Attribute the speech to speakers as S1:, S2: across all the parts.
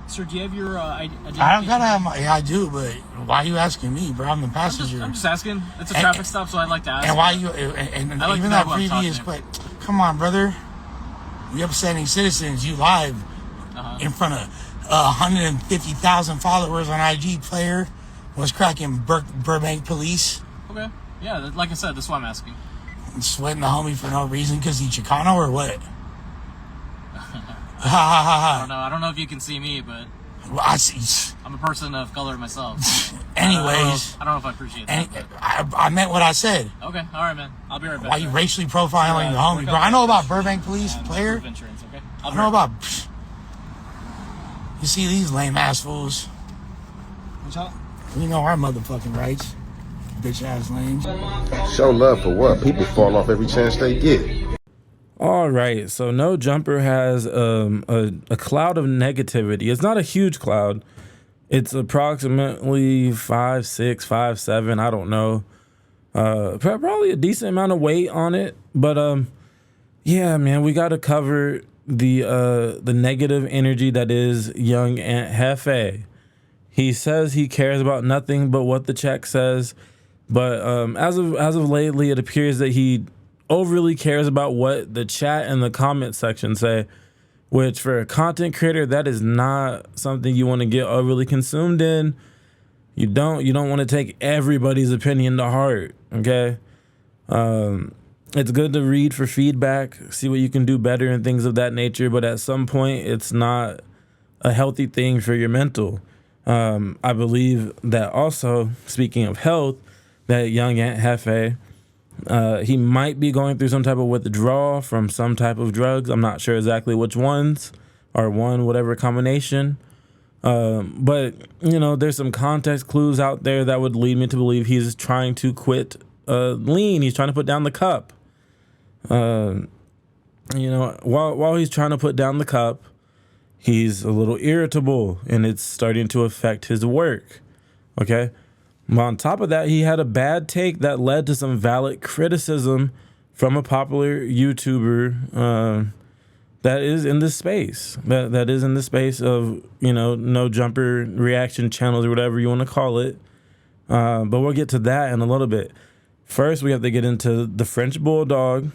S1: Sir, do you have your
S2: I don't gotta have my. Yeah, I do, but why are you asking me, bro? I'm the passenger.
S1: I'm just asking. It's a traffic stop, so I'd like to ask.
S2: And why you? And like even that previous, but come on, brother. We upsetting citizens. You live in front of 150,000 followers on IG. Player was cracking Burbank police.
S1: Okay. Yeah, like I said, that's why I'm asking.
S2: Sweating the homie for no reason because he's Chicano or what?
S1: I don't know if you can see me, but
S2: well, I see.
S1: I'm a person of color myself.
S2: Anyways,
S1: I don't know if I appreciate that.
S2: I meant what I said.
S1: Okay, all right, man. I'll be right back.
S2: Why you racially profiling the homie, bro? I know about Burbank police, player.
S1: Insurance, okay?
S2: I know about. You see these lame ass fools.
S1: What's up?
S2: We know our motherfucking rights. Bitch ass lames.
S3: Show love for what? People fall off every chance they get.
S4: All right, so No Jumper has a cloud of negativity. It's not a huge cloud. It's approximately 5'6", 5'7", I don't know. Probably a decent amount of weight on it. But yeah, man, we got to cover the negative energy that is young Jefe. He says he cares about nothing but what the check says. But as of lately, it appears that he overly cares about what the chat and the comment section say, which for a content creator, that is not something you want to get overly consumed in. You don't want to take everybody's opinion to heart. Okay. It's good to read for feedback, see what you can do better and things of that nature. But at some point, it's not a healthy thing for your mental. I believe that also, speaking of health, that young Aunt Jefe, he might be going through some type of withdrawal from some type of drugs. I'm not sure exactly which ones or whatever combination. But, you know, there's some context clues out there that would lead me to believe he's trying to quit lean. He's trying to put down the cup. You know, while he's trying to put down the cup, he's a little irritable and it's starting to affect his work. Okay. On top of that, he had a bad take that led to some valid criticism from a popular YouTuber that is in this space. That is in the space of, you know, No Jumper reaction channels or whatever you want to call it. But we'll get to that in a little bit. First, we have to get into the French Bulldog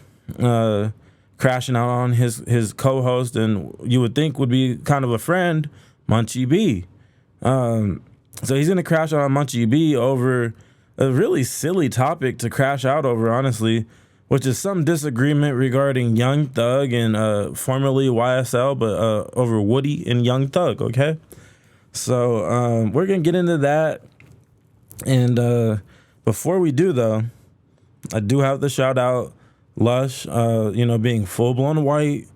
S4: crashing out on his co-host, and you would think would be kind of a friend, Munchie B. So he's going to crash out on Munchie B over a really silly topic to crash out over, honestly, which is some disagreement regarding Young Thug and formerly YSL, but over Woody and Young Thug, okay? So we're going to get into that. And before we do, though, I do have to shout out Lush, you know, being full-blown white,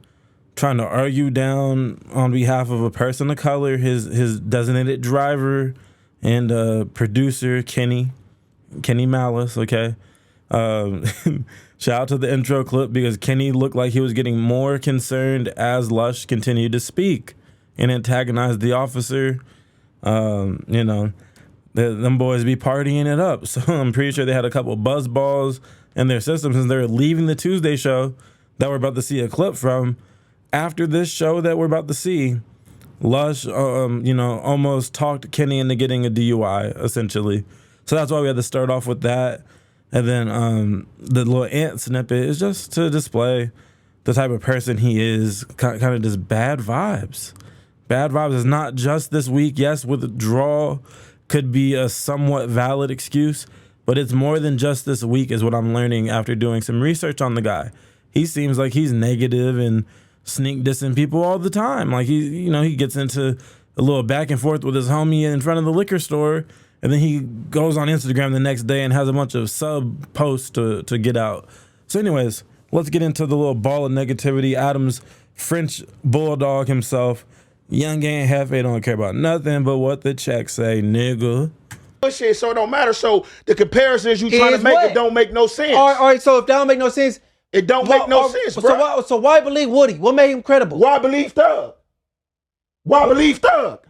S4: trying to argue down on behalf of a person of color, his designated driver and producer, Kenny Malice, okay? Shout out to the intro clip because Kenny looked like he was getting more concerned as Lush continued to speak and antagonize the officer. You know, them boys be partying it up. So I'm pretty sure they had a couple buzz balls in their system since they're leaving the Tuesday show that we're about to see a clip from. After this show that we're about to see, Lush, you know, almost talked Kenny into getting a DUI, essentially. So that's why we had to start off with that. And then the little ant snippet is just to display the type of person he is, kind of just bad vibes. Bad vibes is not just this week. Yes, withdrawal could be a somewhat valid excuse, but it's more than just this week is what I'm learning after doing some research on the guy. He seems like he's negative and sneak dissing people all the time. Like he gets into a little back and forth with his homie in front of the liquor store, and then he goes on Instagram the next day and has a bunch of sub posts to get out. So anyways, let's get into the little ball of negativity. Adam's French Bulldog himself, young Aunt Jefe, don't care about nothing but what the checks say, nigga.
S3: Shit, so it don't matter. So the comparisons you trying to make, it don't make no sense.
S5: All right, so if that don't make no sense,
S3: it don't make no sense, bro.
S5: So why believe Woody? What made him credible?
S3: Why believe Thug? Why believe Thug?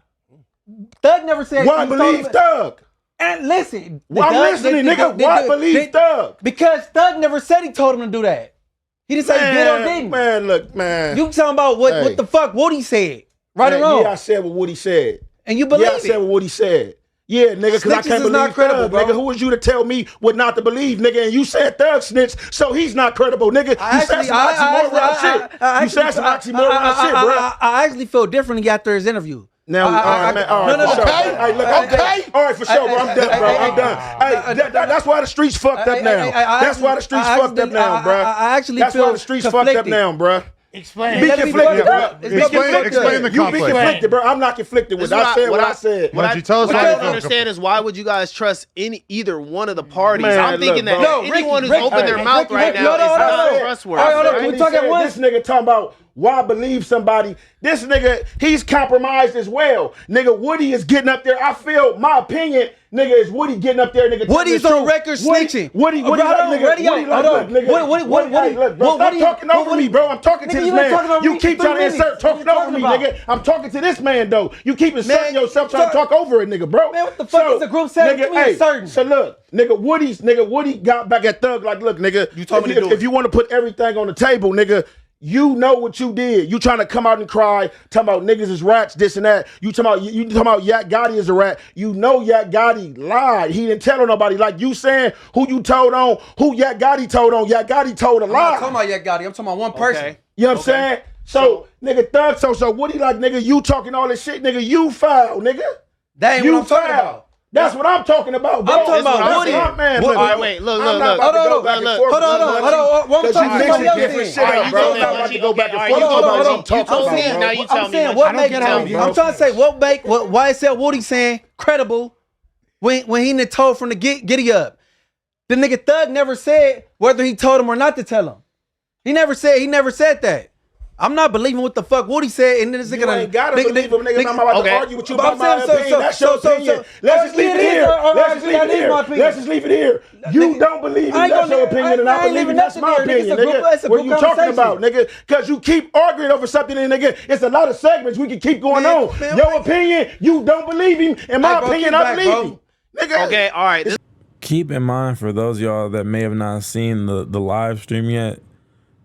S5: Thug never said.
S3: Why believe Thug?
S5: And listen,
S3: I'm listening, nigga. Why believe Thug?
S5: Because Thug never said he told him to do that. He didn't say he did or didn't.
S3: Man, look, man.
S5: You talking about what the fuck Woody said? Right or wrong?
S3: Yeah, I said what Woody said.
S5: And you believe
S3: I said what Woody said. Yeah, nigga, because I
S5: Snitches
S3: can't
S5: is
S3: believe
S5: not credible,
S3: Thug,
S5: bro.
S3: nigga. Who was you to tell me what not to believe, nigga? And you said Thug snitch, so he's not credible, nigga. You said some oxymoron shit. You said some oxymoron shit, bro.
S5: I actually feel differently after his interview.
S3: Now, all right, man. All right, for sure. Hey, look, okay. All right, for sure, bro. I'm done, bro. I'm done. Hey, that's why the streets fucked up now. That's why the streets fucked up now, bro.
S5: I actually
S3: That's
S5: feel
S3: why the streets fucked up now, bro.
S2: Explain.
S3: Be conflicted, bro.
S6: Explain the
S3: You be
S6: conflict.
S3: conflicted, bro. I'm not conflicted with it. I said what I said.
S6: Why don't you tell us
S7: What
S6: how
S7: I
S6: you
S7: don't
S6: feel?
S7: understand is why would you guys trust either one of the parties?
S3: Man,
S7: I'm thinking
S3: look,
S7: that
S3: bro.
S7: anyone who's
S5: Ricky,
S7: opened their mouth right
S5: Ricky,
S7: now is
S5: hold on,
S7: not
S5: hold on.
S7: trustworthy.
S5: Hold on,
S3: When
S5: we
S3: he
S5: talking
S3: said
S5: once.
S3: this nigga talking about why believe somebody. This nigga, he's compromised as well. Nigga, Woody is getting up there. I feel, my opinion, nigga, is Woody getting up there, nigga.
S5: Woody's on record snitching.
S3: Woody, like, nigga. Woody, like, look, nigga. Woody, look, bro, stop talking over me, bro. I'm talking to this man. You keep trying to insert talking over me, nigga. I'm talking to this man, though. You keep inserting yourself trying to talk over it, nigga, bro.
S5: Man, what the fuck is the group saying?
S3: Nigga, hey, so look, nigga, Woody got back at Thug like, look, nigga,
S7: You told me to do it.
S3: if you want to put everything on the table, nigga, you know what you did. You trying to come out and cry, talking about niggas is rats, this and that. You talking about Yak Gotti is a rat. You know Yak Gotti lied. He didn't tell on nobody. Like you saying who you told on, who Yak Gotti told on. Yak Gotti told a lie.
S5: I'm not talking about Yak Gotti. I'm talking about one person.
S7: Okay.
S3: You know what I'm saying? So nigga, Thug, so Woody like, nigga, you talking all this shit, nigga, you foul, nigga.
S5: That ain't
S3: You
S5: what I'm talking
S3: foul.
S5: about.
S3: That's what I'm talking about, bro.
S5: I'm talking about
S3: That's
S5: Woody.
S3: what I'm- man,
S7: All
S3: look,
S7: right, wait, look,
S3: I'm
S7: look,
S3: not
S7: look.
S3: about to
S5: Hold
S3: go
S5: on,
S3: back and
S7: look,
S3: forth
S5: hold on,
S3: with
S5: hold on,
S3: you,
S5: hold on. What I'm
S3: because
S5: talking
S3: you
S5: about
S3: mixing
S5: else
S3: different
S5: is.
S3: shit
S7: All right,
S3: up,
S7: you
S3: bro.
S7: told
S3: I'm
S7: me
S3: not about
S7: what
S3: to
S7: you-
S3: go back and
S7: okay,
S3: forth
S7: all right,
S3: about
S7: you
S3: what
S7: told
S3: I'm talking
S7: me.
S3: about,
S7: Now
S3: bro.
S7: you tell
S5: I'm
S7: me.
S5: saying
S7: what
S5: what
S7: you-
S5: make
S7: you tell me.
S5: I'm trying to say what make why is Woody saying credible when he didn't told from the giddy up. The nigga Thug never said whether he told him or not to tell him. He never said that. I'm not believing what the fuck Woody said, and then this nigga
S3: You ain't gotta believe him, nigga. I'm about to argue with you about my opinion. That's your opinion. Let's just leave it here. Let's just leave it here. Let's just leave it here. You don't believe me. That's your opinion, and I believe it. That's my opinion, nigga. What are you talking about, nigga? Because you keep arguing over something, and nigga, it's a lot of segments we can keep going on. Your opinion, you don't believe him. In my opinion, I believe him. Nigga.
S7: Okay, all right.
S4: Keep in mind, for those of y'all that may have not seen the live stream yet,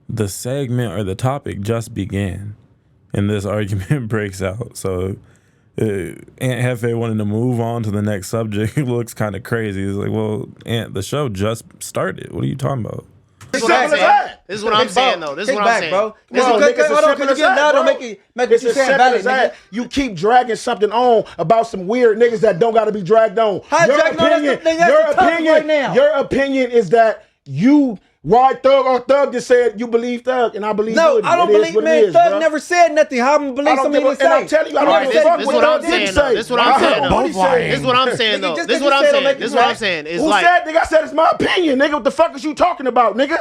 S4: the segment or the topic just began and this argument breaks out. So Aunt Jefe wanted to move on to the next subject. It looks kind of crazy. It's like, well, Aunt, the show just started. What are you talking about?
S7: This is what I'm saying. This is what I'm saying, though. This is what I'm saying.
S5: bro.
S3: Bro, nigga, it's as simple as that, bro.
S5: Make what
S3: It's
S5: you
S3: as
S5: saying
S3: simple
S5: valid,
S3: as that.
S5: nigga.
S3: You keep dragging something on about some weird niggas that don't got to be dragged on.
S5: How dragged on? That's the topic right now.
S3: Your opinion is that why Thug just said you believe Thug and I believe
S5: No,
S3: Woody.
S5: I don't
S3: It is
S5: believe,
S3: what it
S5: man.
S3: is,
S5: Thug
S3: bro.
S5: never said nothing. How I'm gonna
S3: I
S5: believe
S3: don't
S5: something
S3: give a,
S5: he didn't
S3: and I'm
S5: say?
S3: telling you, I
S7: All
S3: don't
S7: right,
S3: give a fuck
S7: this is
S3: what
S7: what I'm
S3: Thug didn't
S7: saying, though.
S3: say.
S7: This is what I'm saying, though.
S3: What he said.
S7: This is what I'm saying, though.
S5: Just
S7: This is
S5: 'cause
S7: what
S5: you
S7: I'm
S5: said don't
S7: saying.
S5: make it
S7: This is what I'm
S5: right.
S7: saying. It's
S3: Who
S7: like,
S3: said, nigga? I said it's my opinion, nigga. What the fuck is you talking about, nigga?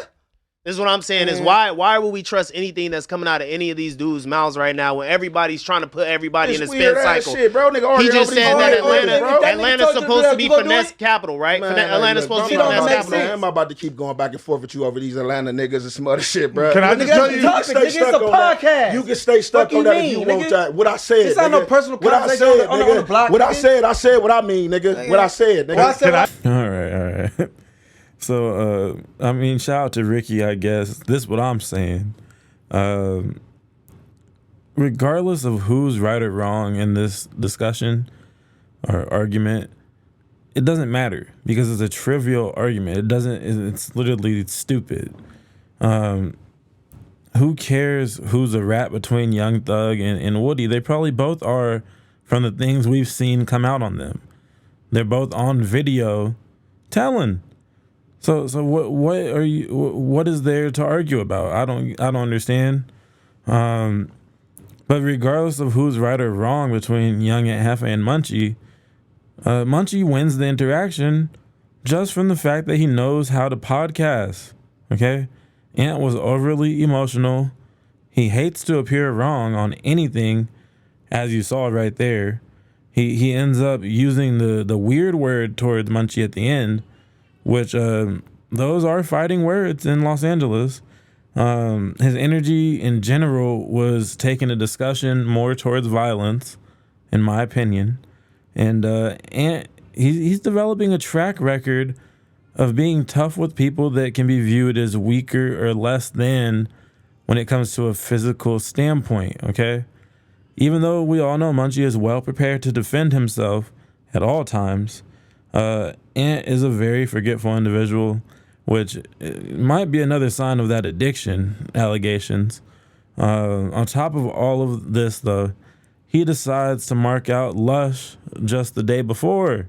S7: this is what I'm saying is why would we trust anything that's coming out of any of these dudes' mouths right now when everybody's trying to put everybody in a
S3: This
S7: spin
S3: weird ass
S7: cycle?
S3: shit, bro. Nigga,
S7: He
S3: arguing
S7: just
S3: over these
S7: said that
S3: weird
S7: Atlanta,
S3: niggas, bro.
S5: That nigga
S7: Atlanta's
S5: told you
S7: supposed
S5: that
S7: to be
S5: you gonna do
S7: finesse
S5: it?
S7: capital, right?
S3: Man,
S7: Atlanta's
S3: look,
S7: supposed to be
S3: bro,
S7: finesse
S5: make
S7: capital.
S5: sense.
S3: I'm about to keep going back and forth with you over these Atlanta niggas and some other shit, bro.
S6: Can I
S5: Nigga,
S6: just
S5: that's
S6: tell
S5: the
S6: you?
S5: topic, nigga. It's a podcast.
S3: You can stay stuck
S5: Fuck
S3: on
S5: you
S3: that if you
S5: mean,
S3: want
S5: nigga?
S3: that. What I said,
S5: This ain't no
S3: nigga.
S5: personal
S3: What I
S5: conversation
S3: said,
S5: on the
S3: nigga.
S5: block,
S3: What I
S5: nigga.
S3: said what I mean, nigga. What I said,
S5: Well, I
S3: nigga.
S5: said
S4: All right. So, I mean, shout out to Ricky, I guess. This is what I'm saying. Regardless of who's right or wrong in this discussion or argument, it doesn't matter because it's a trivial argument. It's literally stupid. Who cares who's a rat between Young Thug and Woody? They probably both are from the things we've seen come out on them. They're both on video telling. So what is there to argue about? I don't understand. But regardless of who's right or wrong between Young and Jefe and Munchie, Munchie wins the interaction just from the fact that he knows how to podcast. Okay? Ant was overly emotional. He hates to appear wrong on anything, as you saw right there. He ends up using the weird word towards Munchie at the end, which those are fighting words in Los Angeles. His energy in general was taking a discussion more towards violence, in my opinion. And he's developing a track record of being tough with people that can be viewed as weaker or less than when it comes to a physical standpoint, okay? Even though we all know Munchie is well prepared to defend himself at all times, Ant is a very forgetful individual, which might be another sign of that addiction allegations. On top of all of this, though, he decides to mark out Lush just the day before.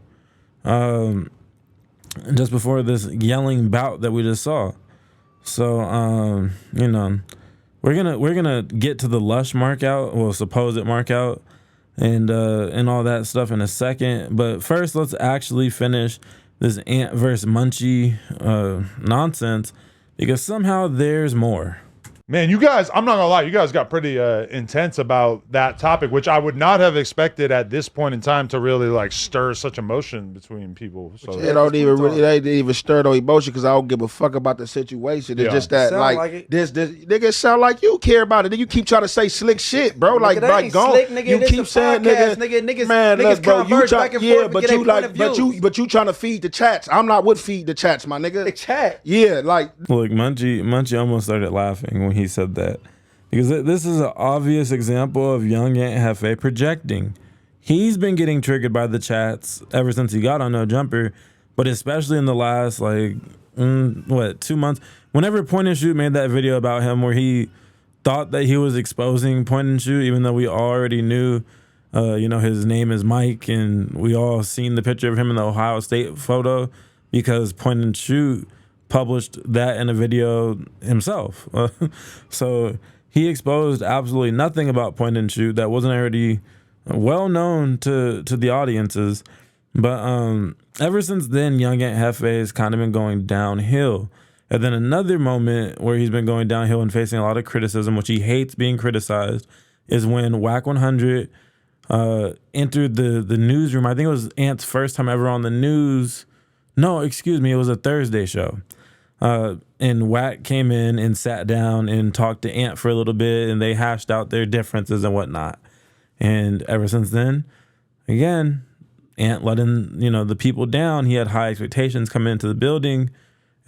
S4: Just before this yelling bout that we just saw. So, you know, we're gonna get to the Lush markout, well, supposed markout, and all that stuff in a second. But first, let's actually finish this Ant versus Munchie nonsense, because somehow there's more.
S6: Man, you guys, I'm not gonna lie, you guys got pretty intense about that topic, which I would not have expected at this point in time to really like stir such emotion between people. So
S3: it ain't even stir no emotion because I don't give a fuck about the situation. It's just that this nigga sound like you care about it. Then you keep trying to say slick shit, bro. Like go. You keep saying niggas, man, look, bro, you trying to feed the chats. I'm not with feed the chats, my nigga.
S5: The chat.
S3: Yeah, like
S4: look, Munchie almost started laughing when he said that, because this is an obvious example of young Aunt Jefe projecting. He's been getting triggered by the chats ever since he got on No Jumper, but especially in the last 2 months. Whenever Point and Shoot made that video about him where he thought that he was exposing Point and Shoot, even though we already knew, his name is Mike, and we all seen the picture of him in the Ohio State photo because Point and Shoot published that in a video himself. So he exposed absolutely nothing about Point and Shoot that wasn't already well known to the audiences. But ever since then, young Aunt Jefe has kind of been going downhill. And then another moment where he's been going downhill and facing a lot of criticism, which he hates being criticized, is when Whack 100 entered the newsroom. I think it was Ant's first time ever on the news. No, excuse me, it was a Thursday show. And Wack came in and sat down and talked to Ant for a little bit, and they hashed out their differences and whatnot. And ever since then, again, Ant letting the people down. He had high expectations coming into the building,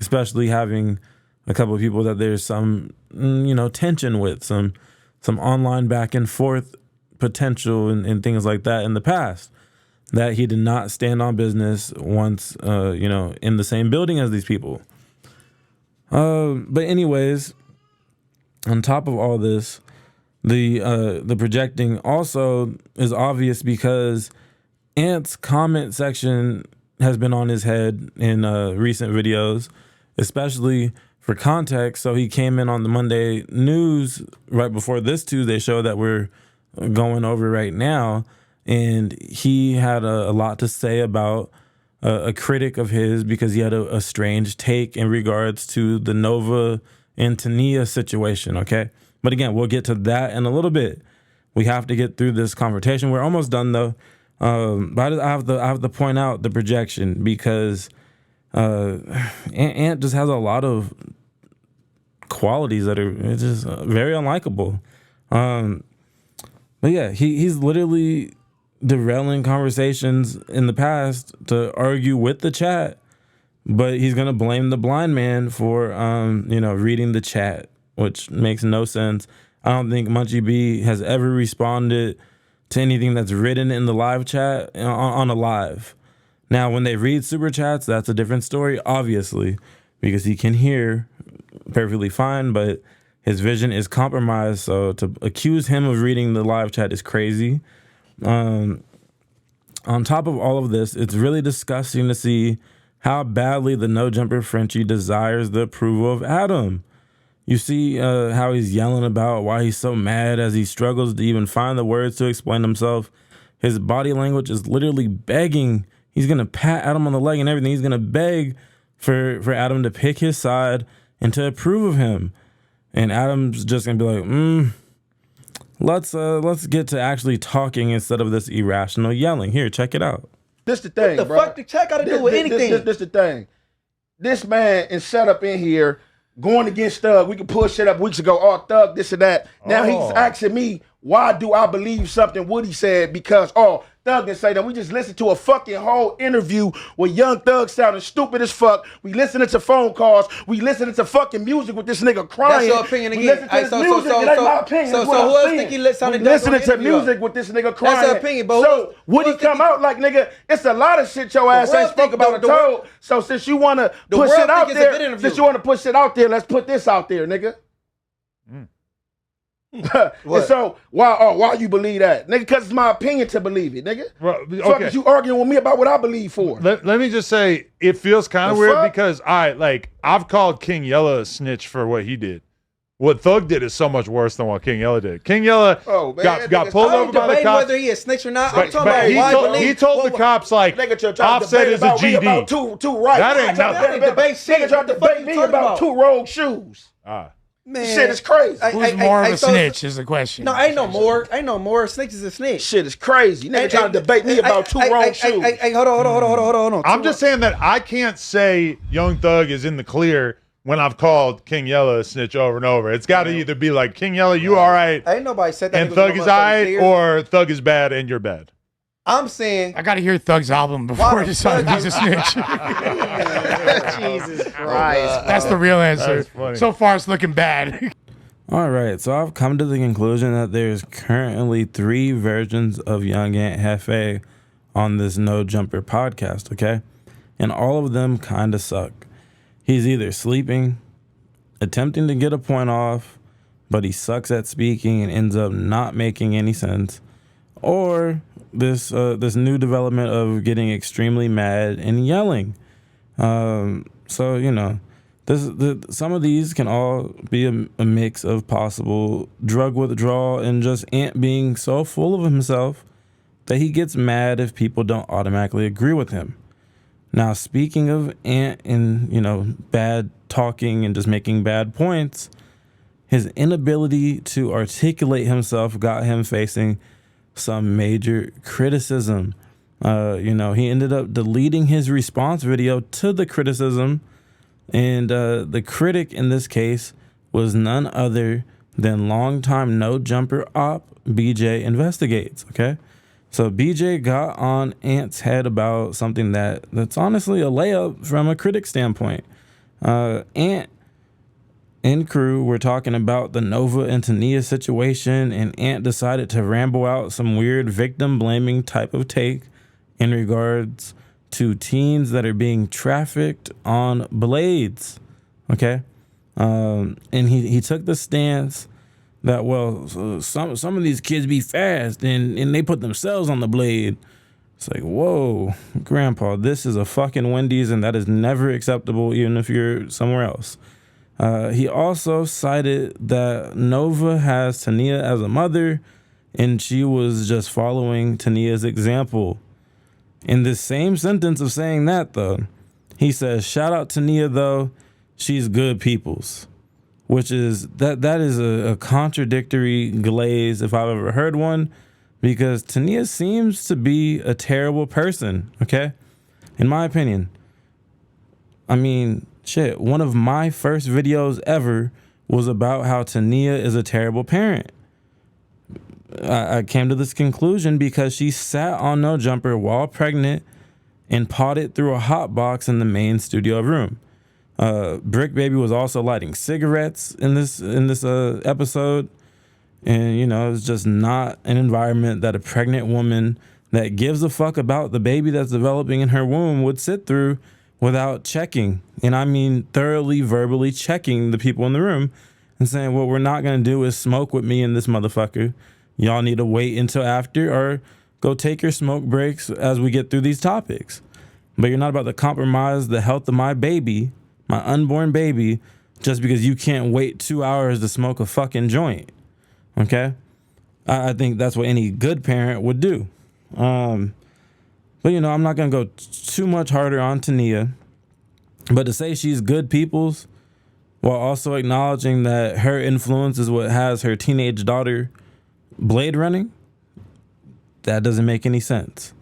S4: especially having a couple of people that there's some tension with, some online back and forth potential and things like that in the past, that he did not stand on business once in the same building as these people. But anyways, on top of all this, the projecting also is obvious because Ant's comment section has been on his head in recent videos, especially for context. So he came in on the Monday news right before this Tuesday show that we're going over right now, and he had a lot to say about a critic of his because he had a strange take in regards to the Nova and Tania situation, okay? But again, we'll get to that in a little bit. We have to get through this confrontation. We're almost done, though. But I have to point out the projection because Ant just has a lot of qualities that are just very unlikable. But yeah, he's literally derailing conversations in the past to argue with the chat, but he's gonna blame the blind man for reading the chat, which makes no sense. I don't think Munchie B has ever responded to anything that's written in the live chat on a live. Now, when they read super chats, that's a different story, obviously, because he can hear perfectly fine, but his vision is compromised. So to accuse him of reading the live chat is crazy. On top of all of this, it's really disgusting to see how badly the No Jumper Frenchie desires the approval of Adam. You see how he's yelling about why he's so mad as he struggles to even find the words to explain himself. His body language is literally begging. He's going to pat Adam on the leg and everything. He's going to beg for Adam to pick his side and to approve of him. And Adam's just going to be like, let's get to actually talking instead of this irrational yelling. Here, check it out.
S3: This the thing,
S5: what the fuck the chat got to do with anything?
S3: This the thing. This man is set up in here going against Thug. We could pull shit up weeks ago. Oh, Thug, this and that. Now he's asking me why do I believe something Woody said? Because, Thug didn't say that. We just listened to a fucking whole interview where Young Thug sounded stupid as fuck. We listening to phone calls. We listening to fucking music with this nigga crying.
S5: That's your opinion again.
S3: We listen to his music. It ain't my opinion.
S5: So who else think he sounded
S3: we listening to music with this nigga crying.
S5: That's your opinion, but
S3: so Woody come out like, nigga, it's a lot of shit your ass ain't spoke about or told. So since you want to push it out there, let's put this out there, nigga. And so why you believe that, nigga? Because it's my opinion to believe it, nigga. Well, okay. Fuck is you arguing with me about what I believe for?
S6: Let me just say, it feels kind of weird because I've called King Yella a snitch for what he did. What Thug did is so much worse than what King Yella did. King Yella got pulled over by the cops.
S5: Whether he a snitch or not,
S6: I'm talking about he told the cops like Offset is a GD.
S3: That ain't nothing. Nigga tried to debate me about 2 rogue shoes. Man, shit is crazy.
S2: Who's more of a snitch is the question.
S5: No, ain't no more. Snitch is a snitch.
S3: Shit is crazy. Nigga trying to debate me about 2 wrong shoes.
S5: Hold on.
S6: I'm just saying that I can't say Young Thug is in the clear when I've called King Yella a snitch over and over. It's got to either be like, King Yella, you all right?
S5: Ain't nobody said that.
S6: And Thug is all right, or Thug is bad and you're bad.
S5: I'm saying
S2: I got to hear Thug's album before I decide he's a snitch.
S7: Jesus Christ.
S2: That's the real answer. So far, it's looking bad.
S4: All right, so I've come to the conclusion that there's currently 3 versions of Young Ant Jefe on this No Jumper podcast, okay? And all of them kind of suck. He's either sleeping, attempting to get a point off, but he sucks at speaking and ends up not making any sense, or this new development of getting extremely mad and yelling. So, you know, some of these can all be a mix of possible drug withdrawal and just Ant being so full of himself that he gets mad if people don't automatically agree with him. Now, speaking of Ant and, you know, bad talking and just making bad points, his inability to articulate himself got him facing some major criticism. He ended up deleting his response video to the criticism, and the critic in this case was none other than longtime No Jumper op BJ Investigates. Okay, so BJ got on Ant's head about something that's honestly a layup from a critic standpoint. Ant and crew were talking about the Nova and Tania situation, and Ant decided to ramble out some weird victim-blaming type of take in regards to teens that are being trafficked on blades, okay? And he took the stance that, well, some of these kids be fast, and they put themselves on the blade. It's like, whoa, Grandpa, this is a fucking Wendy's, and that is never acceptable, even if you're somewhere else. He also cited that Nova has Tania as a mother, and she was just following Tania's example. In this same sentence of saying that, though, he says, shout out Tania, though, she's good peoples. Which is, that is a contradictory glaze if I've ever heard one, because Tania seems to be a terrible person, okay? In my opinion. I mean, shit, one of my first videos ever was about how Tania is a terrible parent. I came to this conclusion because she sat on No Jumper while pregnant and potted through a hot box in the main studio room. Brick Baby was also lighting cigarettes in this episode, and you know, it's just not an environment that a pregnant woman that gives a fuck about the baby that's developing in her womb would sit through without checking, and I mean thoroughly verbally checking the people in the room and saying, what we're not going to do is smoke with me and this motherfucker. Y'all need to wait until after, or go take your smoke breaks as we get through these topics. But you're not about to compromise the health of my baby, my unborn baby, just because you can't wait 2 hours to smoke a fucking joint. Okay? I think that's what any good parent would do. But, you know, I'm not going to go too much harder on Tania. But to say she's good people's, while also acknowledging that her influence is what has her teenage daughter blade running, that doesn't make any sense.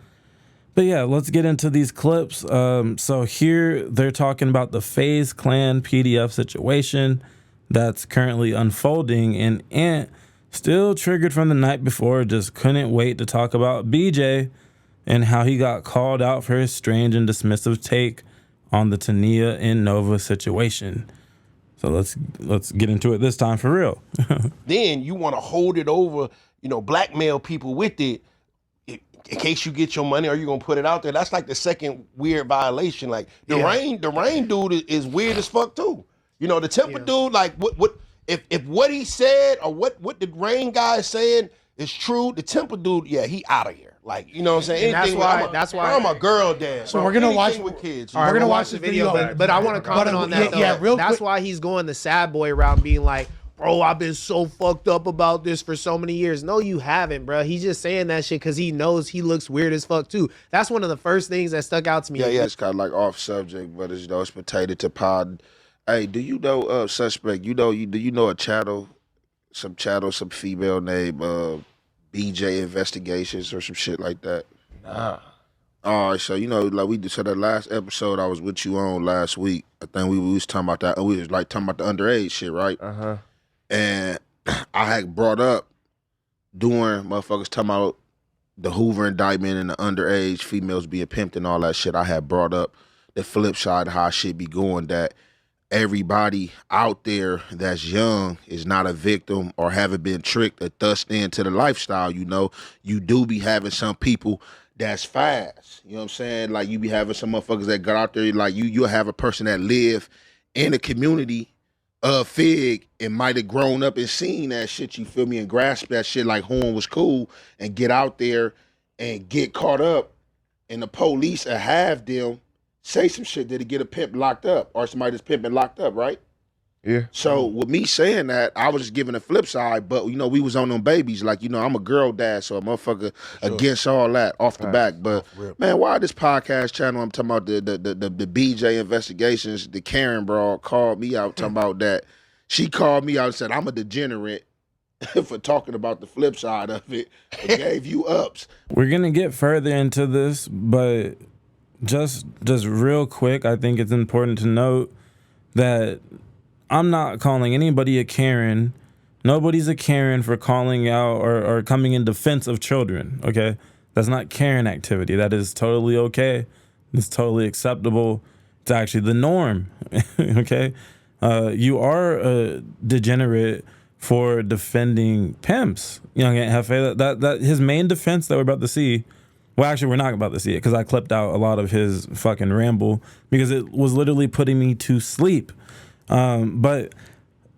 S4: But yeah, let's get into these clips. So here they're talking about the FaZe Clan PDF situation that's currently unfolding, and Ant Still triggered from the night before, just couldn't wait to talk about BJ and how he got called out for his strange and dismissive take on the Tania and Nova situation. So let's get into it this time for real.
S3: Then you want to hold it over, blackmail people with it in case you get your money or you're going to put it out there. That's like the second weird violation. Like the rain dude is weird as fuck too. The Temple dude, like what if what he said or what the Rain guy is saying is true, the Temple dude, he out of here. Like, you know what I'm saying?
S7: That's why
S3: I'm a girl dad.
S2: So we're gonna watch
S3: with kids.
S2: We're gonna watch the video,
S7: but I want to comment on that.
S2: Yeah, real
S7: That's
S2: quick.
S7: why he's going the sad boy route, being like, bro, I've been so fucked up about this for so many years. No, you haven't, bro. He's just saying that shit because he knows he looks weird as fuck too. That's one of the first things that stuck out to me.
S3: Yeah, it's kind of like off subject, but it's potato to pod. Hey, do you know suspect? Do you know a channel, some female named BJ Investigations or some shit like that?
S2: Nah.
S3: All right, so like we said that last episode I was with you on last week. I think we was talking about that. We was like talking about the underage shit, right? And I had brought up during motherfuckers talking about the Hoover indictment and the underage females being pimped and all that shit. I had brought up the flip side of how shit be going, that everybody out there that's young is not a victim or haven't been tricked or thrust into the lifestyle. You do be having some people that's fast. You know what I'm saying? Like you be having some motherfuckers that got out there, like you'll have a person that live in a community of Fig and might have grown up and seen that shit, you feel me, and grasp that shit like Horn was cool and get out there and get caught up, and the police will have them say some shit that'll get a pimp locked up or somebody that's pimping locked up, right?
S6: Yeah.
S3: So with me saying that, I was just giving a flip side, but we was on them babies. Like, I'm a girl dad, so a motherfucker against all that off the back. But man, why this podcast channel? I'm talking about the BJ Investigations, the Karen broad called me out talking about that. She called me out and said I'm a degenerate for talking about the flip side of it. It gave you ups.
S4: We're gonna get further into this, but just real quick, I think it's important to note that I'm not calling anybody a Karen. Nobody's a Karen for calling out or coming in defense of children, okay? That's not Karen activity. That is totally okay. It's totally acceptable. It's actually the norm, okay? You are a degenerate for defending pimps, young Aunt Jefe. That his main defense that we're about to see, well, actually, we're not about to see it because I clipped out a lot of his fucking ramble because it was literally putting me to sleep. But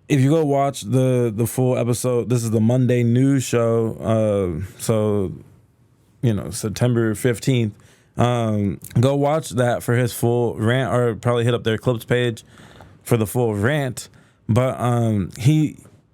S4: if you go watch the full episode, this is the Monday news show. So, September 15th, go watch that for his full rant, or probably hit up their clips page for the full rant. But,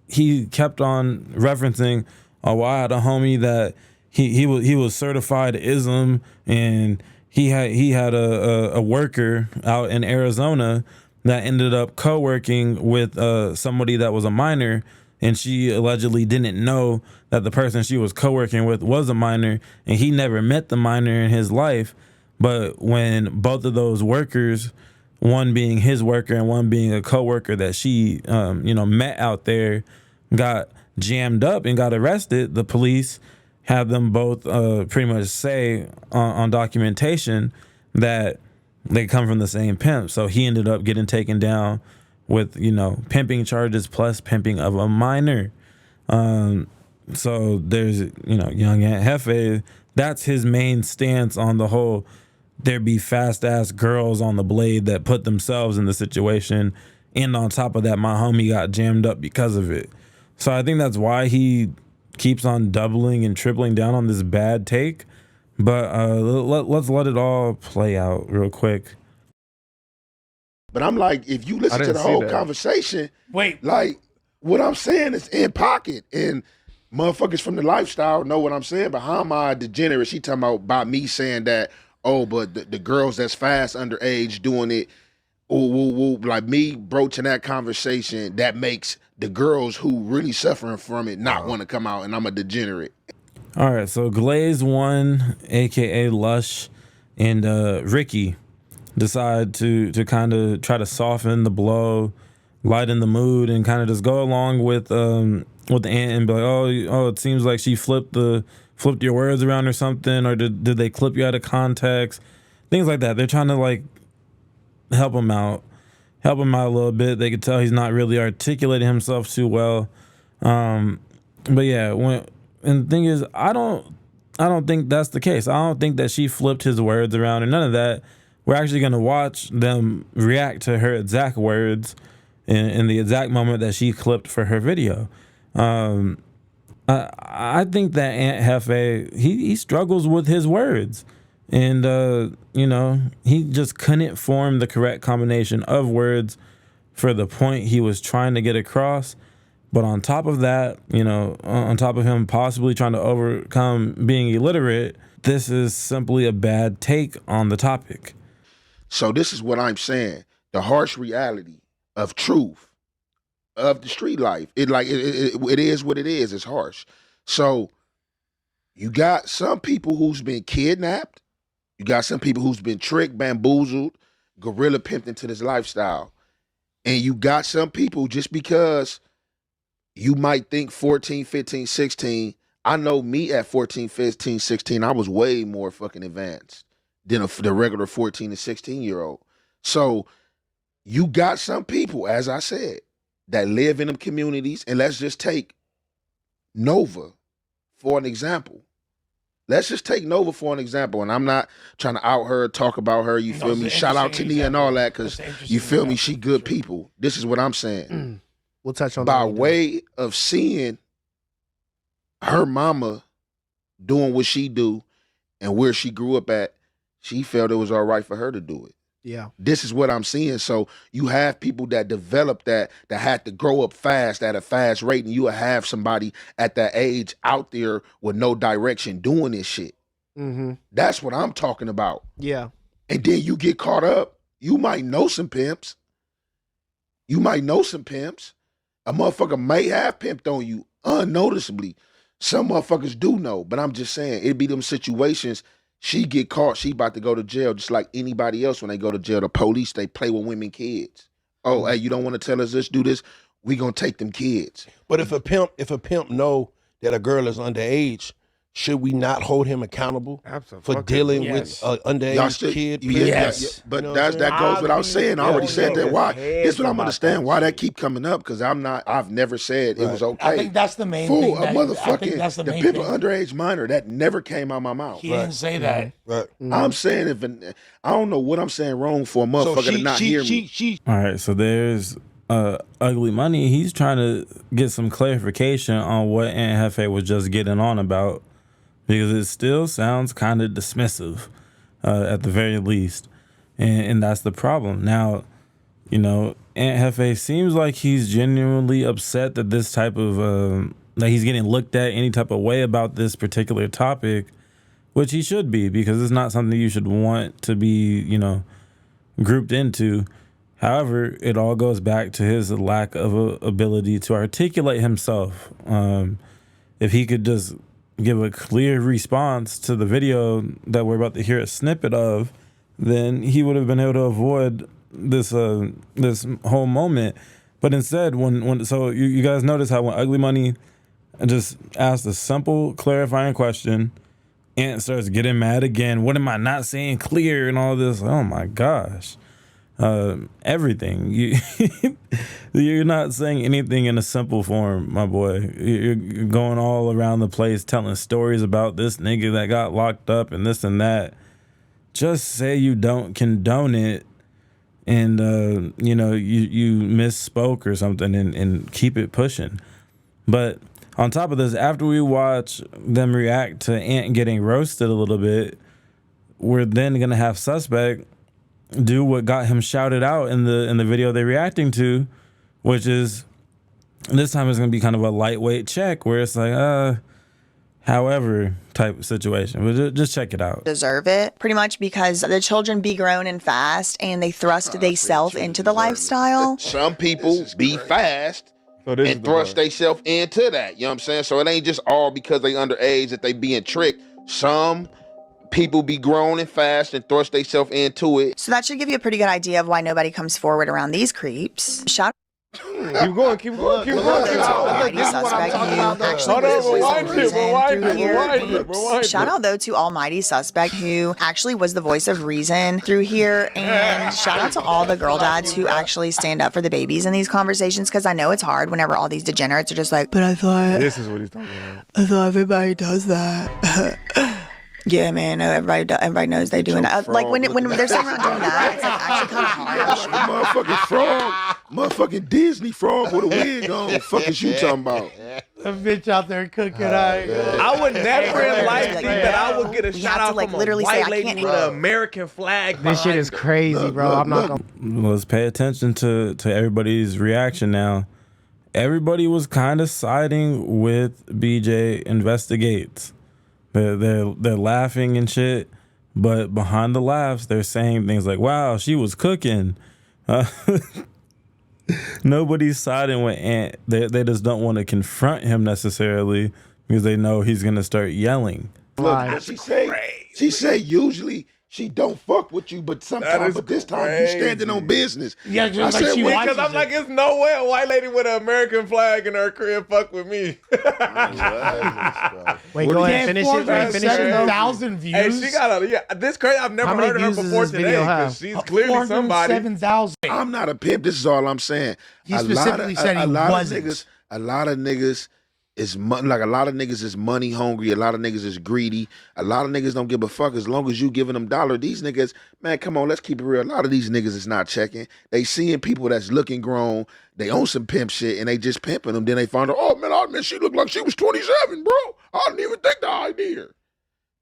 S4: he kept on referencing, I had a homie that he was certified ISM, and he had a worker out in Arizona that ended up co-working with somebody that was a minor, and she allegedly didn't know that the person she was co-working with was a minor, and he never met the minor in his life. But when both of those workers, one being his worker and one being a co-worker that she met out there, got jammed up and got arrested, the police had them both pretty much say on documentation that they come from the same pimp. So he ended up getting taken down with, pimping charges plus pimping of a minor. So there's, young Aunt Jefe, that's his main stance on the whole, there be fast ass girls on the blade that put themselves in the situation. And on top of that, my homie got jammed up because of it. So I think that's why he keeps on doubling and tripling down on this bad take. But let's let it all play out real quick.
S3: But I'm like, if you listen to the whole conversation, like what I'm saying is in pocket, and motherfuckers from the lifestyle know what I'm saying. But how am I a degenerate? She talking about me saying that, but the girls that's fast underage doing it, like me broaching that conversation, that makes the girls who really suffering from it not want to come out, and I'm a degenerate.
S4: All right, so Glaze One, aka Lush, and Ricky decide to kind of try to soften the blow lighten the mood and kind of just go along with the aunt and be like, oh, it seems like she flipped your words around or something, or did they clip you out of context, things like that. They're trying to like help him out a little bit. They could tell he's not really articulating himself too well. But yeah, and the thing is, I don't think that's the case. I don't think that she flipped his words around or none of that. We're actually going to watch them react to her exact words in the exact moment that she clipped for her video. I think that Aunt Jefe, he struggles with his words. And, he just couldn't form the correct combination of words for the point he was trying to get across. But on top of that, on top of him possibly trying to overcome being illiterate, this is simply a bad take on the topic.
S3: So this is what I'm saying. The harsh reality of truth, of the street life. It is what it is. It's harsh. So you got some people who's been kidnapped. You got some people who's been tricked, bamboozled, gorilla pimped into this lifestyle. And you got some people, just because you might think 14, 15, 16, I know me at 14, 15, 16, I was way more fucking advanced than the regular 14 and 16-year-old. So you got some people, as I said, that live in them communities, and let's just take Nova for an example. Let's just take Nova for an example, and I'm not trying to out her, talk about her, you feel me? Shout out to Nia and all that, because you feel me? She good people. This is what I'm saying.
S7: We'll touch on
S3: by
S7: that. By
S3: way of seeing her mama doing what she do and where she grew up at, she felt it was all right for her to do it.
S7: Yeah.
S3: This is what I'm seeing. So you have people that develop that had to grow up fast at a fast rate, and you will have somebody at that age out there with no direction doing this shit.
S7: Mm-hmm.
S3: That's what I'm talking about.
S7: Yeah.
S3: And then you get caught up. You might know some pimps. A motherfucker may have pimped on you unnoticeably. Some motherfuckers do know, but I'm just saying, it be them situations. She get caught, she about to go to jail, just like anybody else when they go to jail. The police, they play with women, kids. Oh, hey, you don't want to tell us this, do this? We gonna take them kids.
S8: But if a pimp know that a girl is underage, should we not hold him accountable for dealing with an underage kid?
S3: Yes. But that goes without saying. I already said that. Why? This is what I'm understanding. Why that keep coming up, because I've never said it was okay.
S2: I think that's the main thing.
S3: A motherfucking, the pimp an underage minor, that never came out of my mouth.
S2: He didn't say that.
S3: Right. I'm saying, I don't know what I'm saying wrong for a motherfucker to not hear me.
S4: All right, so there's Ugly Money. He's trying to get some clarification on what Aunt Jefe was just getting on about, because it still sounds kind of dismissive at the very least. And that's the problem. Now, Aunt Jefe seems like he's genuinely upset that this type of, that he's getting looked at any type of way about this particular topic, which he should be, because it's not something you should want to be, grouped into. However, it all goes back to his lack of ability to articulate himself. If he could just give a clear response to the video that we're about to hear a snippet of, then he would have been able to avoid this this whole moment. But instead, so you guys notice how when Ugly Money just asked a simple clarifying question, Ant starts getting mad again. What am I not saying clear and all this? Oh my gosh. Everything. You're not saying anything in a simple form, my boy. You're going all around the place telling stories about this nigga that got locked up and this and that. Just say you don't condone it, and you misspoke or something, and keep it pushing. But on top of this, after we watch them react to Ant getting roasted a little bit, we're then gonna have Suspect do what got him shouted out in the video they're reacting to, which is, this time it's gonna be kind of a lightweight check where it's like however type situation. But just check it out.
S9: Deserve it, pretty much, because the children be grown and fast, and they thrust theyself into the lifestyle.
S3: Some people be fast and thrust theyself into that. You know what I'm saying? So it ain't just all because they underage that they being tricked. Some people be grown and fast and thrust themselves into it.
S9: So that should give you a pretty good idea of why nobody comes forward around these creeps. Shout
S10: Keep going. Keep going.
S9: Almighty suspect who actually was the voice of reason through here. Shout out though to Almighty suspect who actually was the voice of reason through here, and shout out to all the girl dads who actually stand up for the babies in these conversations, because I know it's hard whenever all these degenerates are just like, but I thought
S10: this is what he's talking about.
S9: I thought everybody does that. Yeah, man. No, everybody knows they doing that. Like when they're sitting around doing that, it's like actually kind of hard.
S8: Motherfucking frog, motherfucking Disney frog with a wig on. What the fuck is you talking about?
S5: A bitch out there cooking.
S10: I would never in life think that I would get a shout out
S9: like
S10: from
S9: literally
S10: a white
S9: say,
S10: lady with an American flag.
S5: This shit is crazy, bro. I'm not gonna.
S4: Let's pay attention to everybody's reaction now. Everybody was kind of siding with BJ Investigates. They're laughing and shit, but behind the laughs, they're saying things like, "Wow, she was cooking." Nobody's siding with Ant. They just don't want to confront him necessarily because they know he's gonna start yelling.
S8: Look, she say usually she don't fuck with you, but sometimes, but this time you standing on business.
S5: Yeah, just like she
S10: because I'm like, it's no way a white lady with an American flag in her crib fuck with me.
S7: Wait, go ahead, finish it. Finish it.
S5: 7,000 views.
S10: Hey, she got this crazy. I've never heard of her before today because she's clearly somebody.
S5: 7,000.
S8: I'm not a pimp. This is all I'm saying.
S5: He specifically said he wasn't.
S8: A lot of niggas is like a lot of niggas is money hungry. A lot of niggas is greedy. A lot of niggas don't give a fuck as long as you giving them dollar. These niggas, man, come on, let's keep it real. A lot of these niggas is not checking. They seeing people that's looking grown. They own some pimp shit and they just pimping them. Then they find out, oh man, she looked like she was 27, bro. I didn't even think the idea.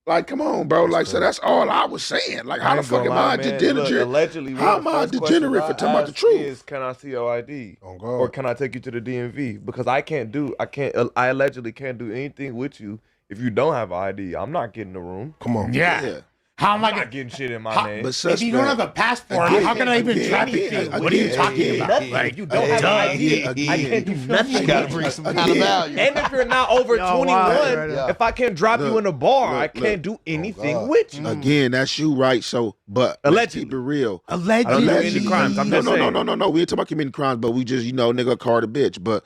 S8: Like, come on, bro. Like, so that's all I was saying. Like, how the fuck am I degenerate?
S10: Allegedly,
S8: how am I degenerate for talking about the truth?
S10: Is, can I see your ID? Or can I take you to the DMV? Because I allegedly can't do anything with you if you don't have an ID. I'm not getting the room.
S8: Come on.
S5: Yeah. How am I
S10: not getting shit in my name?
S8: But
S5: if you don't have a passport, how can I even traffic you? What are you talking about?
S10: Like, you don't have an ID. I can't do nothing.
S8: You gotta bring some kind of value.
S10: And if you're not over 21, if I can't drop you in a bar, I can't do anything with you.
S8: Again, that's you, right? So, but let's keep it real.
S5: Allegedly.
S10: Crimes. I'm just saying.
S8: No. We ain't talking about committing crimes, but we just, nigga called a bitch. But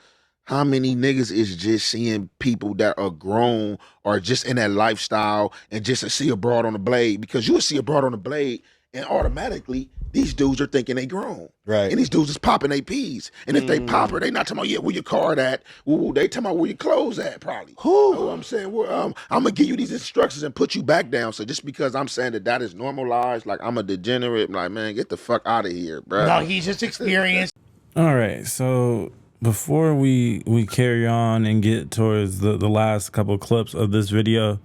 S8: how many niggas is just seeing people that are grown or just in that lifestyle and just to see a broad on the blade? Because you will see a broad on the blade and automatically these dudes are thinking they grown.
S3: Right.
S8: And these dudes is popping their peas. And if they pop her, they not talking about, yeah, where your card at? Ooh, they talking about where your clothes at, probably. Who? You know what I'm saying? Well, I'm going to give you these instructions and put you back down. So just because I'm saying that is normalized, like I'm a degenerate, I'm like, man, get the fuck out of here, bro.
S5: No, he's just experienced.
S4: All right, so before we carry on and get towards the last couple clips of this video,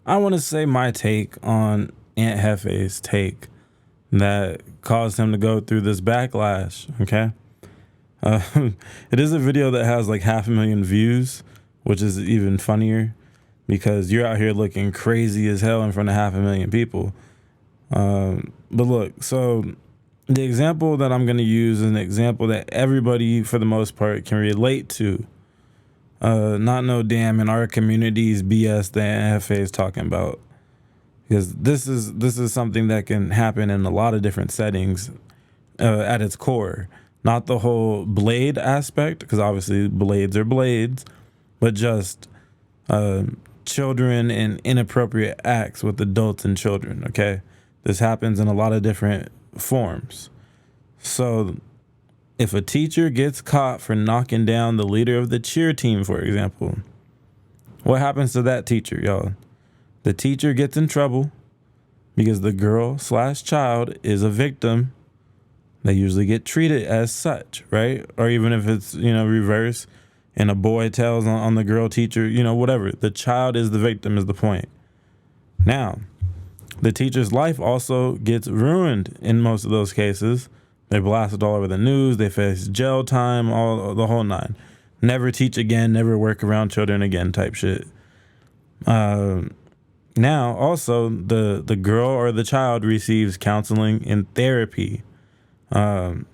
S4: I want to say my take on Aunt Jefe's take that caused him to go through this backlash, okay? It is a video that has like 500,000 views, which is even funnier because you're out here looking crazy as hell in front of 500,000 people. But look, so the example that I'm going to use is an example that everybody, for the most part, can relate to. Not no damn in our communities BS that Aunt Jefe is talking about. Because this is something that can happen in a lot of different settings at its core. Not the whole blade aspect, because obviously blades are blades, but just children and inappropriate acts with adults and children, okay? This happens in a lot of different forms. So if a teacher gets caught for knocking down the leader of the cheer team, for example, what happens to that teacher, y'all? The teacher gets in trouble because the girl/child is a victim. They usually get treated as such, right? Or even if it's, reverse and a boy tells on the girl teacher, whatever. The child is the victim is the point. Now, the teacher's life also gets ruined in most of those cases. They're blasted all over the news. They face jail time, all the whole nine. Never teach again, never work around children again type shit. Now, also, the girl or the child receives counseling and therapy. Now,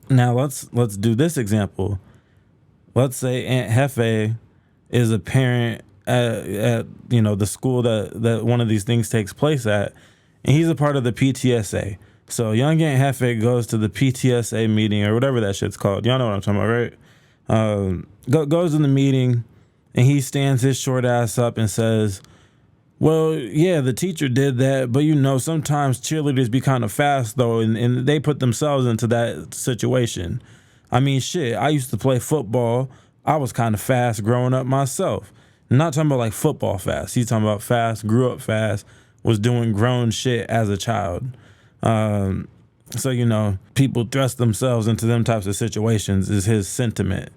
S4: let's do this example. Let's say Aunt Jefe is a parent at the school that one of these things takes place at, and he's a part of the PTSA. So Young Ant Jefe goes to the PTSA meeting or whatever that shit's called. Y'all know what I'm talking about, right? Goes in the meeting and he stands his short ass up and says, well, yeah, the teacher did that, but sometimes cheerleaders be kind of fast though, and they put themselves into that situation. I mean, shit, I used to play football. I was kind of fast growing up myself. Not talking about like football fast. He's talking about fast, grew up fast, was doing grown shit as a child. So, people thrust themselves into them types of situations is his sentiment.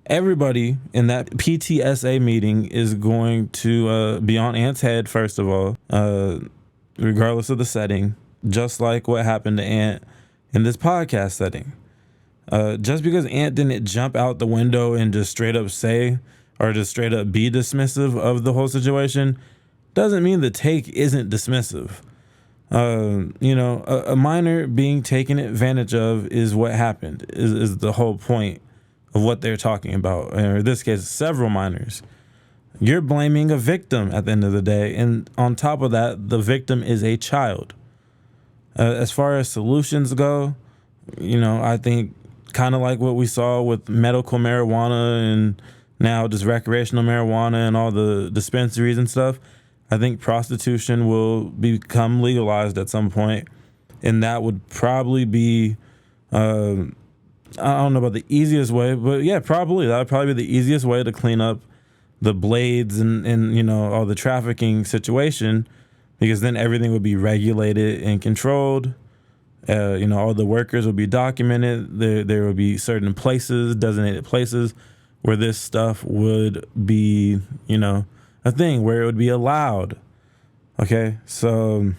S4: Everybody in that PTSA meeting is going to be on Ant's head, first of all, regardless of the setting, just like what happened to Ant in this podcast setting. Just because Ant didn't jump out the window and just straight up say or just straight up be dismissive of the whole situation doesn't mean the take isn't dismissive. A minor being taken advantage of is what happened, is the whole point of what they're talking about. Or in this case, several minors. You're blaming a victim at the end of the day. And on top of that, the victim is a child. As far as solutions go, I think kind of like what we saw with medical marijuana and now just recreational marijuana and all the dispensaries and stuff, I think prostitution will become legalized at some point, and that would probably be, I don't know about the easiest way, but yeah, probably that would probably be the easiest way to clean up the blades and all the trafficking situation, because then everything would be regulated and controlled. All the workers would be documented. There would be certain places, designated places, where this stuff would be, a thing where it would be allowed. Okay, so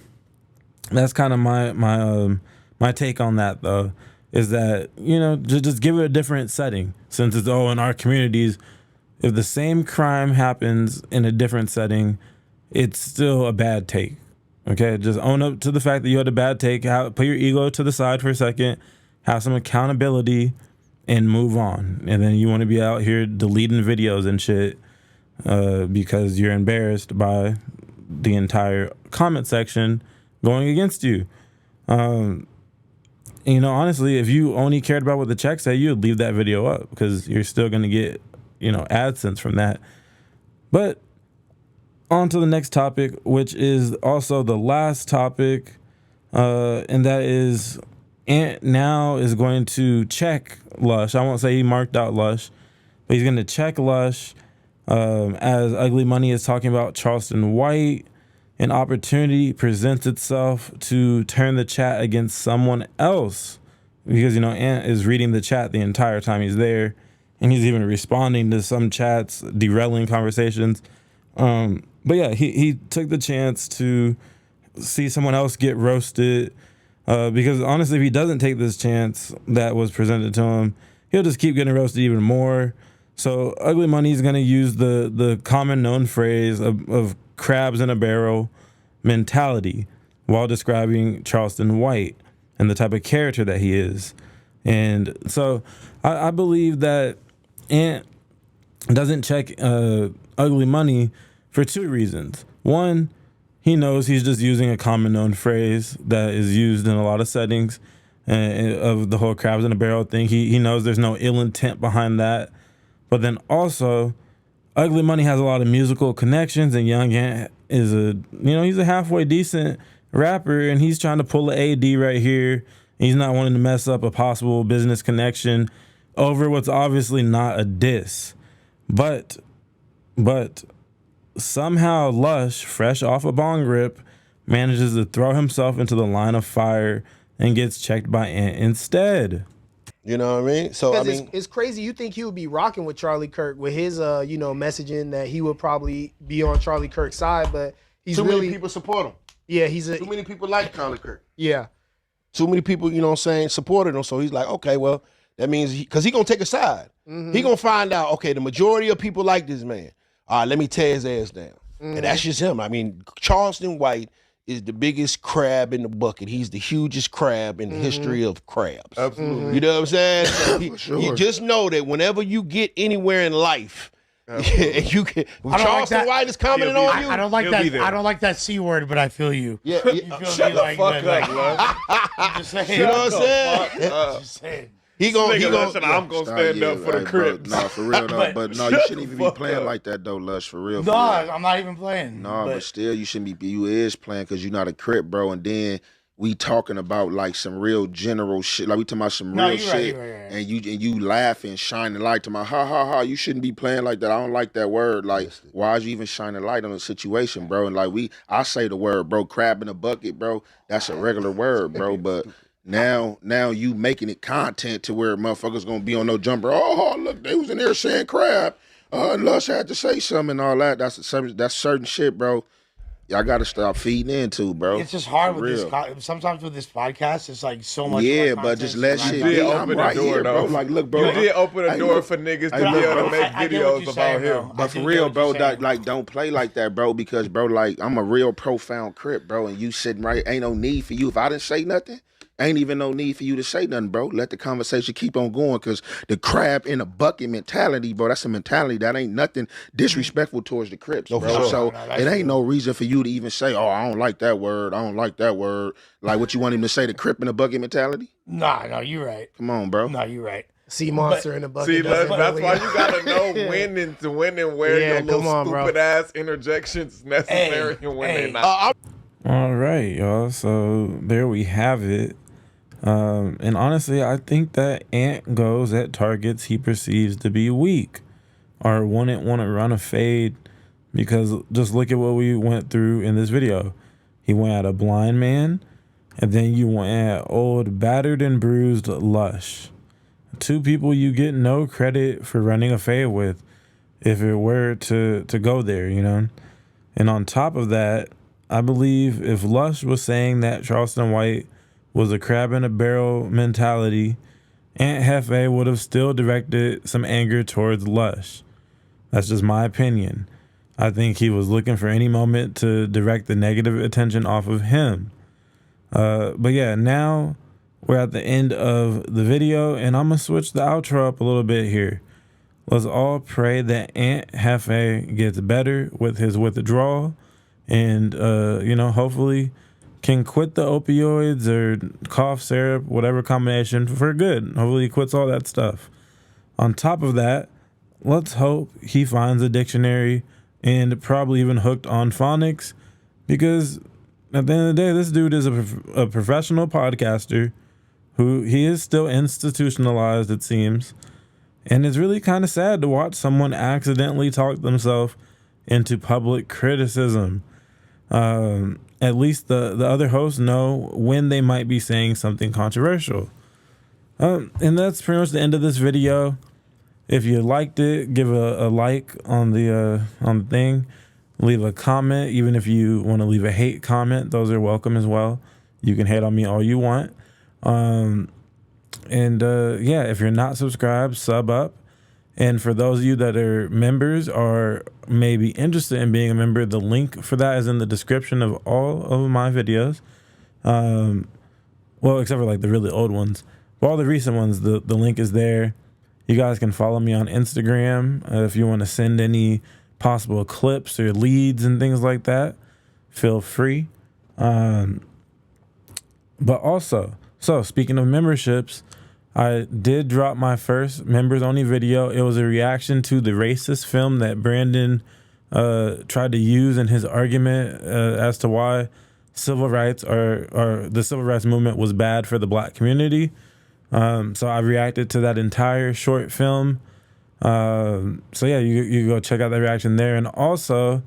S4: that's kind of my take on that, though, is that just give it a different setting, since it's in our communities. If the same crime happens in a different setting, it's still a bad take. Okay, just own up to the fact that you had a bad take. Put your ego to the side for a second, have some accountability, and move on. And then you want to be out here deleting videos and shit because you're embarrassed by the entire comment section going against you. Honestly, if you only cared about what the check said, you would leave that video up because you're still going to get, AdSense from that. But on to the next topic, which is also the last topic, and that is Ant now is going to check Lush. I won't say he marked out Lush, but he's going to check Lush. As Ugly Money is talking about Charleston White, an opportunity presents itself to turn the chat against someone else, because Ant is reading the chat the entire time he's there, and he's even responding to some chats, derailing conversations. But yeah, he took the chance to see someone else get roasted, because honestly, if he doesn't take this chance that was presented to him, he'll just keep getting roasted even more. So Ugly Money is going to use the common known phrase of crabs in a barrel mentality while describing Charleston White and the type of character that he is. And so I believe that Ant doesn't check Ugly Money for two reasons. One, he knows he's just using a common known phrase that is used in a lot of settings of the whole crabs in a barrel thing. He knows there's no ill intent behind that. But then also, Ugly Money has a lot of musical connections, and Young Ant is he's a halfway decent rapper, and he's trying to pull an AD right here. He's not wanting to mess up a possible business connection over what's obviously not a diss. But somehow Lush, fresh off a bong rip, manages to throw himself into the line of fire and gets checked by Ant instead.
S3: You know what I mean? So
S7: it's crazy. You think he would be rocking with Charlie Kirk with his messaging that he would probably be on Charlie Kirk's side, but he's
S3: too many people support him.
S7: Yeah,
S3: too many people like Charlie Kirk.
S7: Yeah.
S3: Too many people, supported him. So he's like, okay, well, that means because he's gonna take a side. Mm-hmm. He gonna find out, okay, the majority of people like this man. All right, let me tear his ass down. Mm-hmm. And that's just him. I mean, Charleston White is the biggest crab in the bucket. He's the hugest crab in the history of crabs.
S10: Absolutely.
S3: You know what I'm saying? So
S8: For sure.
S3: You just know that whenever you get anywhere in life, And you can. Charleston White is commenting on you.
S2: I don't like that. I don't like that C word, but I feel you.
S3: Yeah,
S10: Shut the fuck up, love.
S2: I'm just saying.
S3: You know what I'm saying?
S2: Just saying.
S3: I'm gonna
S10: stand up for the Crips.
S8: No, for real though. But no, you shouldn't even be playing like that though, Lush. For real.
S2: No, I'm not even playing.
S8: No, but still, you shouldn't be. You is playing because you're not a Crip, bro. And then we talking about like some real general shit. Like we talking about some real shit,
S2: right.
S8: and you laughing, shining light to my ha ha ha. You shouldn't be playing like that. I don't like that word. Like, why is you even shining light on the situation, bro? And like I say the word, bro, crab in a bucket, bro. That's a regular word, bro. But now you making it content to where motherfuckers gonna be on no jumper. Oh, look, they was in there saying crab. And Lush had to say something and all that. That's certain shit, bro. Y'all got to stop feeding into, bro.
S2: It's just hard with this. Sometimes with this podcast, it's like so much.
S8: Yeah, but just let shit be. I'm right here, bro. Like, look, bro.
S10: You did open a door for niggas to be able to make videos about him.
S8: But for real, bro, like, don't play like that, bro. Because, bro, like, I'm a real profound Crip, bro. And you sitting right, ain't no need for you. If I didn't say nothing, ain't even no need for you to say nothing, bro. Let the conversation keep on going, because the crab in a bucket mentality, bro, that's a mentality that ain't nothing disrespectful towards the Crips, bro.
S3: Sure.
S8: So it ain't no reason for you to even say, oh, I don't like that word. I don't like that word. Like, what you want him to say, the Crip in a bucket mentality?
S2: No, you're right.
S8: Come on, bro.
S2: No, you're right.
S7: Sea monster in the bucket.
S10: See, that's why you gotta know when and where your little stupid ass interjections is necessary and when they're not.
S4: All right, y'all. So there we have it. And honestly, I think that Ant goes at targets he perceives to be weak or wouldn't want to run a fade, because just look at what we went through in this video. He went at a blind man, and then you went at old battered and bruised Lush. Two people you get no credit for running a fade with if it were to go there, you know? And on top of that, I believe if Lush was saying that Charleston White was a crab in a barrel mentality, Aunt Jefe would have still directed some anger towards Lush. That's just my opinion. I think he was looking for any moment to direct the negative attention off of him. But yeah, now we're at the end of the video, and I'm going to switch the outro up a little bit here. Let's all pray that Aunt Jefe gets better with his withdrawal and, hopefully can quit the opioids or cough syrup, whatever combination, for good. Hopefully he quits all that stuff. On top of that, let's hope he finds a dictionary and probably even hooked on phonics, because at the end of the day, this dude is a professional podcaster who he is still institutionalized, it seems. And it's really kind of sad to watch someone accidentally talk themselves into public criticism. At least the other hosts know when they might be saying something controversial. And that's pretty much the end of this video. If you liked it, give a like on the thing. Leave a comment, even if you want to leave a hate comment. Those are welcome as well. You can hate on me all you want. If you're not subscribed, sub up. And for those of you that are members or maybe interested in being a member, the link for that is in the description of all of my videos. Except for like the really old ones. For all the recent ones, the link is there. You guys can follow me on Instagram if you want to send any possible clips or leads and things like that. Feel free. But also, so speaking of memberships, I did drop my first members only video. It was a reaction to the racist film that Brandon tried to use in his argument as to why civil rights or the civil rights movement was bad for the black community. So I reacted to that entire short film. You go check out that reaction there. And also,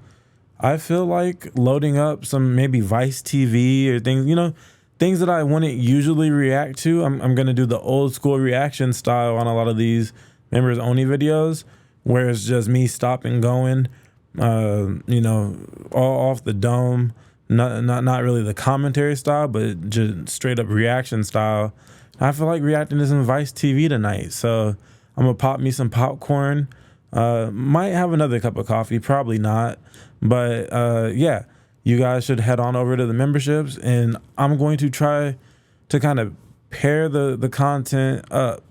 S4: I feel like loading up some maybe Vice TV or things, things that I wouldn't usually react to. I'm going to do the old school reaction style on a lot of these members only videos, where it's just me stopping going, all off the dome, not really the commentary style, but just straight up reaction style. I feel like reacting to some Vice TV tonight. So I'm going to pop me some popcorn. Might have another cup of coffee, probably not. But you guys should head on over to the memberships, and I'm going to try to kind of pair the content up.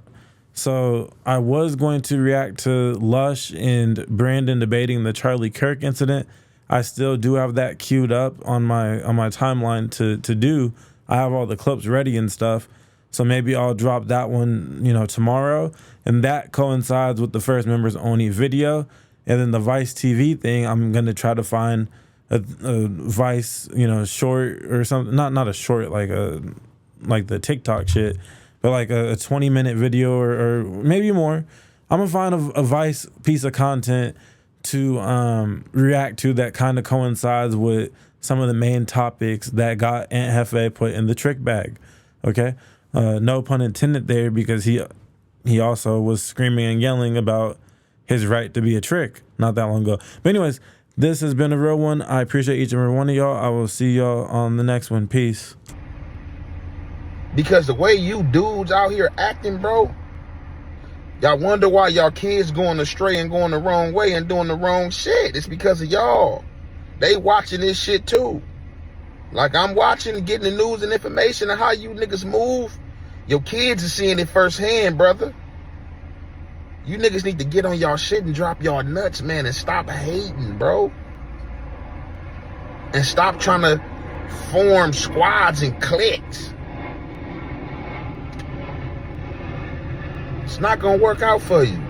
S4: So I was going to react to Lush and Brandon debating the Charlie Kirk incident. I still do have that queued up on my timeline to do. I have all the clips ready and stuff. So maybe I'll drop that one, tomorrow. And that coincides with the First Members Only video. And then the Vice TV thing, I'm going to try to find a Vice, short or something. Not a short like the TikTok shit, but like a 20-minute video or maybe more. I'm going to find a Vice piece of content to react to that kind of coincides with some of the main topics that got Aunt Jefe put in the trick bag. Okay? No pun intended there, because he also was screaming and yelling about his right to be a trick not that long ago. But anyways, this has been a real one. I appreciate each and every one of y'all. I will see y'all on the next one. Peace.
S8: Because the way you dudes out here acting, bro, y'all wonder why y'all kids going astray and going the wrong way and doing the wrong shit. It's because of y'all. They watching this shit too. Like I'm watching and getting the news and information on how you niggas move. Your kids are seeing it firsthand, brother. You niggas need to get on y'all shit and drop y'all nuts, man, and stop hating, bro. And stop trying to form squads and cliques. It's not gonna work out for you.